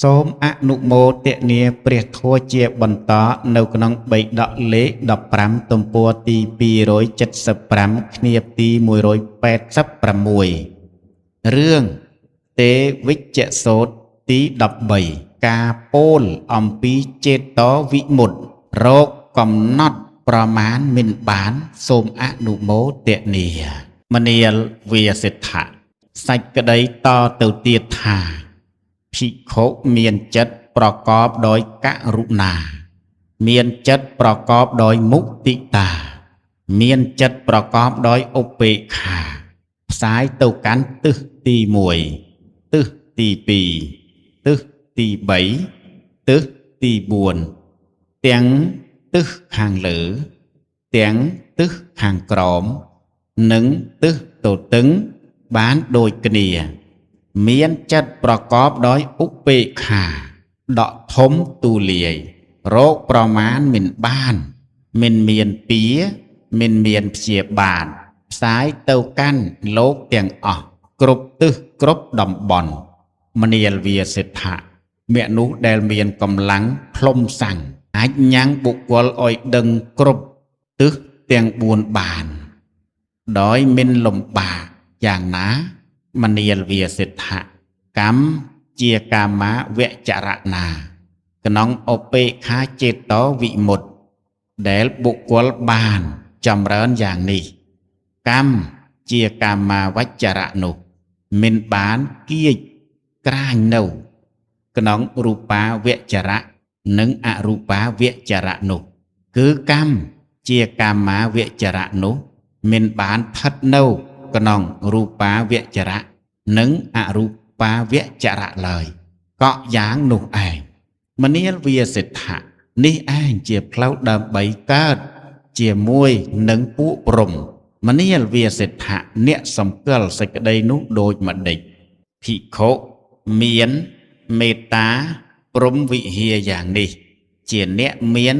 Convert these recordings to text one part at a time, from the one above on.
សូមអនុមោទនាព្រះធម៌ជាបន្តនៅក្នុងបេដកលេខ15ទំព័រទី275គ្នាទី186រឿងទេវិជ្ជសូត្រទី13ការពោលអំពីចេតវិមុតតិរោគកំណត់ប្រមាណមិនបានសូមអនុមោទនាមនាលវាសិទ្ធៈសាច់ក្តីតទៅទៀតថាភិក្ខុមានចិត្តប្រកបដោយករុណាមានចិត្តប្រកបដោយមុទិតាមានចិត្តប្រកបដោយឧបេក្ខាផ្សាយទៅកាន់ទិសទី1ទិសទី2ទិសទី3ទិសទី4ទាំងទិសខាងលើទាំងទិសខាងក្រោមនិងទិសទទឹងបានដូចគ្នាមានចិត្តប្រកបដោយឧបេក្ខាដកធំទូលាយរោគប្រមាណមិនបានមិនមានពៀមិនមានព្យាបាទផ្សាយទៅកាន់លោកទាំងអស់គ្រប់ទិសគ្រប់តំបន់មនាលវាសិទ្ធៈមេនោះដែលមានកម្លាំងផ្លុំសាំងអាចញ៉ាំងបុគ្គលឲ្យដឹងគ្រប់ទិសទាំង4បានដោយមិនលំបាកយ៉ាងណាមនាលវាសិទ្ធៈកម្មជាកាមាវចរណាក្នុងឧបេក្ខាចេតវិមុតតិដែលបុគ្គលបានចម្រើនយ៉ាងនេះកម្មជាកាមាវចរនោះមិនបានគៀចក្រាញនៅក្នុងរូបាវចរៈនិងអរូបាវចរៈនោះគឺកម្មជាកាមាវចរៈនោះមិនបានស្ថិតនៅក្នុងរូបាវចរៈនិងអរូបាវចរៈឡើយកក់យ៉ាងនោះឯងមនាលវាសិទ្ធៈនេះឯងជាផ្លូវដើម្បីកើតជាមួយនឹងពួកព្រហ្មមនាលវាសិទ្ធៈអ្នកសម្គាល់សេចក្តីនោះដូចម្ដេចភិក្ខុមានមេត្តាព្រហ្មវិហារយ៉ាងនេះជាអ្នកមាន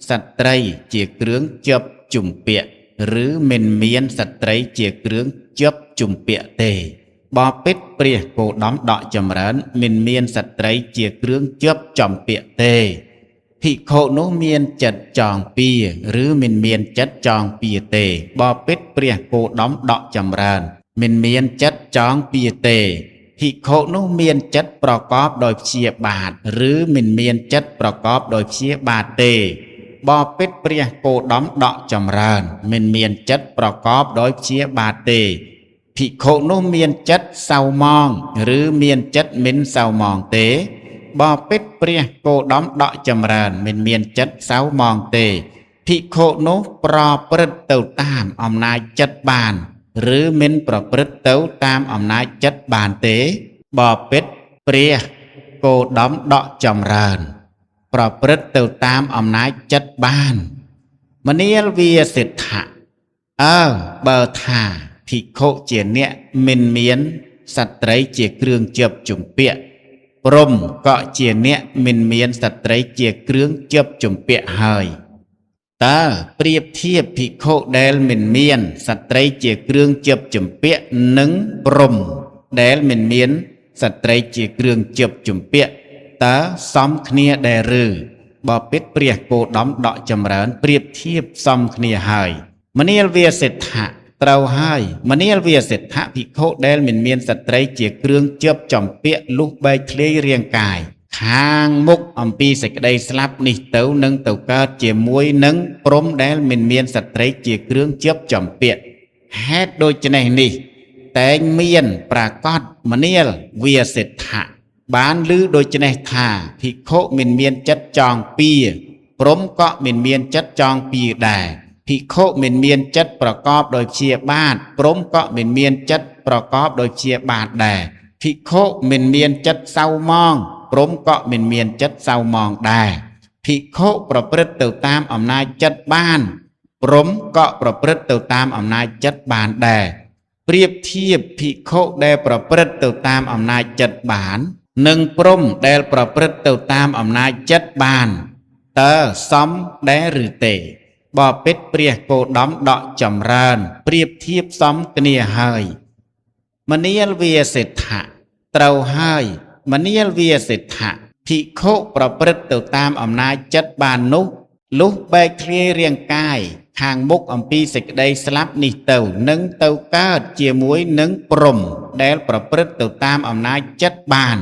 សត្រីជាគ្រឿងជាប់ជំពាក់ឬមិនមានសត្រីជាគ្រឿងជាប់ជំពាក់ទេបពិតព្រះគោតមដកចម្រើនមិនមានសត្រីជាគ្រឿងជាប់ចំពាក់ទេភិក្ខុនោះមានចិត្តចងពៀឬមិនមានចិត្តចងពៀទេបពិតព្រះគោតមដកចម្រើនមិនមានចិត្តចងពៀទេភិក្ខុនោះមានចិត្តប្រកបដោយព្យាបាទឬមិនមានចិត្តប្រកបដោយព្យាបាទទេបពិតព្រះគោតមដកចម្រើនមិនមានចិត្តប្រកបដោយព្យាបាទទេភិក្ខុនោះមានចិត្តសៅមងឬមានចិត្តមិនសៅមងទេបពិតព្រះគោតមដកចម្រើនមិនមានចិត្តសៅមងទេភិក្ខុនោះប្រព្រឹត្តទៅតាមអំណាចចិត្តបានឬមិនប្រព្រឹត្តទៅតាមអំណាចចិត្តបានទេបពិតព្រះគោតមដកចម្រើនប្រព្រឹត្តទៅតាមអំណាចចិត្តបានមនាលវាសិទ្ធៈបើថាភិក្ខុជាអ្នកមិនមានសត្រីជាគ្រឿងជាប់ជំពាក់ព្រហ្មក៏ជាអ្នកមិនមានសត្រីជាគ្រឿងជាប់ជំពាក់ហើយតើប្រៀបធៀបភិក្ខុដែលមិនមានសត្រីជាគ្រឿងជាប់ជំពាក់និងព្រហ្មដែលមិនមានសត្រីជាគ្រឿងជាប់ជំពាក់តើសមគ្នាដែរឬបពិតព្រះគោតមដកចម្រើនប្រៀបធៀបសមគ្នាហើយមនាលវាសិទ្ធៈត្រូវហើយមនាលវាសិទ្ធៈភិក្ខុដែលមិនមានសត្រីជាគ្រឿងជាប់ចំពាក់លុះបែកធ្លាយរាងកាយខាងមុខអំពីសេចក្តីស្លាប់នេះទៅនឹងទៅកើតជាមួយនឹងព្រហ្មដែលមិនមានសត្រីជាគ្រឿងជាប់ចំពាក់ហេតុដូច្នេះនេះតែងមានប្រកាសមនាលវាសិទ្ធៈបានឮដូច្នេះថាភិក្ខុមិនមានចិត្តចងពៀព្រហ្មក៏មិនមានចិត្តចងពៀដែរភិក្ខុមិនមានចិត្តប្រកបដោយព្យាបាទព្រហ្មក៏មិនមានចិត្តប្រកបដោយព្យាបាទដែរភិក្ខុមិនមានចិត្តសៅមងព្រហ្មក៏មិនមានចិត្តសៅមងដែរភិក្ខុប្រព្រឹត្តទៅតាមអំណាចចិត្តបានព្រហ្មក៏ប្រព្រឹត្តទៅតាមអំណាចចិត្តបានដែរប្រៀបធៀបភិក្ខុដែលប្រព្រឹត្តទៅតាមអំណាចចិត្តបាននិងព្រហ្មដែលប្រព្រឹត្តទៅតាមអំណាចចិត្តបានតើសមដែរឬទេបពិតព្រះគោតមដកចម្រើនប្រៀបធៀបសមគ្នាហើយមនាលវាសិទ្ធៈត្រូវហើយមនាលវាសិទ្ធៈ ភិក្ខុប្រព្រឹត្តទៅតាមអំណាចចិត្តបាននោះលុះបែកធ្លាយរាងកាយខាងមុខអំពីសេចក្តីស្លាប់នេះទៅនឹងទៅកើតជាមួយនឹងព្រហ្មដែលប្រព្រឹត្តទៅតាមអំណាចចិត្តបាន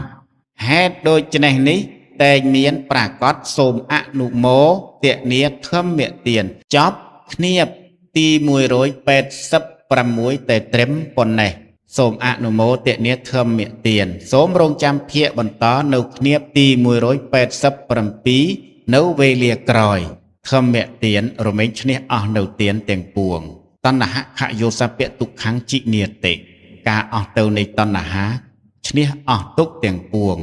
ហេតុដូច្នេះនេះតែងមានប្រកាសសូមអនុមោទនាធម្មទានចប់គ្នាទី186តែត្រឹមប៉ុណ្ណេះសូមអនុមោទនាធម្មទានសូមរងចាំភាគបន្តនៅគ្នាទី187នៅវេលាក្រោយធម្មទានរមែងឈ្នះអស់នៅទានទាំងពួងតណ្ហខយោសពៈទុក្ខំជីនិតិការអស់ទៅនៃតណ្ហាឈ្នះអស់ទុក្ខទាំងពួង